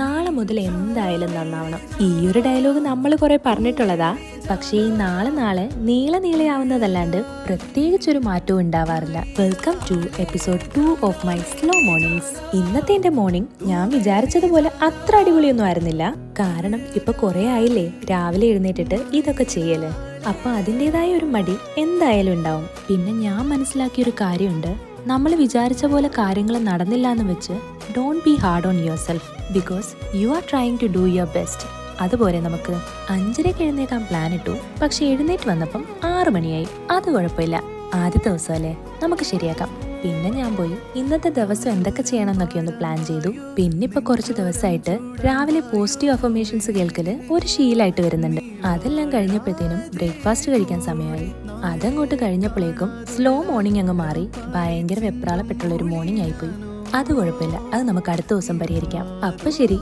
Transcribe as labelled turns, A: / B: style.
A: നാളെ മുതൽ എന്തായാലും നന്നാവണം. ഈ ഒരു ഡയലോഗ് നമ്മൾ കുറെ പറഞ്ഞിട്ടുള്ളതാ. പക്ഷേ ഈ നാളെ നീളയാവുന്നതല്ലാണ്ട് പ്രത്യേകിച്ചൊരു മാറ്റവും ഉണ്ടാവാറില്ല. Welcome to episode 2 of my slow mornings. ഇന്നത്തെ എന്റെ മോർണിംഗ് ഞാൻ വിചാരിച്ചതുപോലെ അത്ര അടിപൊളിയൊന്നും ആയിരുന്നില്ല. കാരണം ഇപ്പൊ കുറെ ആയില്ലേ രാവിലെ എഴുന്നേറ്റിട്ട് ഇതൊക്കെ ചെയ്യല്. അപ്പൊ അതിൻ്റെതായ ഒരു മടി എന്തായാലും ഉണ്ടാവും. പിന്നെ ഞാൻ മനസ്സിലാക്കിയൊരു കാര്യമുണ്ട്, നമ്മൾ വിചാരിച്ച പോലെ കാര്യങ്ങൾ നടന്നില്ല എന്ന് വെച്ച് don't be hard on yourself, because you are trying to do your best. അതുപോലെ നമുക്ക് 5:30 എഴുന്നേക്കാൻ പ്ലാൻ ഇട്ടു, പക്ഷെ എഴുന്നേറ്റ് വന്നപ്പം 6 മണിയായി. അത് കുഴപ്പമില്ല, ആദ്യത്തെ ദിവസമല്ലേ, നമുക്ക് ശരിയാക്കാം. പിന്നെ ഞാൻ പോയി ഇന്നത്തെ ദിവസം എന്തൊക്കെ ചെയ്യണം എന്നൊക്കെ ഒന്ന് പ്ലാൻ ചെയ്തു. പിന്നെ ഇപ്പൊ കുറച്ച് ദിവസമായിട്ട് രാവിലെ പോസിറ്റീവ് അഫർമേഷൻസ് കേൾക്കല് ഒരു ശീലമായിട്ട് വരുന്നുണ്ട്. അതെല്ലാം കഴിഞ്ഞപ്പോഴത്തേനും ബ്രേക്ക്ഫാസ്റ്റ് കഴിക്കാൻ സമയമായി. അതങ്ങോട്ട് കഴിഞ്ഞപ്പോഴേക്കും സ്ലോ മോർണിംഗ് അങ്ങ് മാറി ഭയങ്കര വെപ്രാളപ്പെട്ടുള്ള ഒരു മോർണിംഗ് ആയിപ്പോയി. അത് കുഴപ്പമില്ല, അത് നമുക്ക് അടുത്ത ദിവസം പരിഹരിക്കാം. അപ്പൊ ശരി.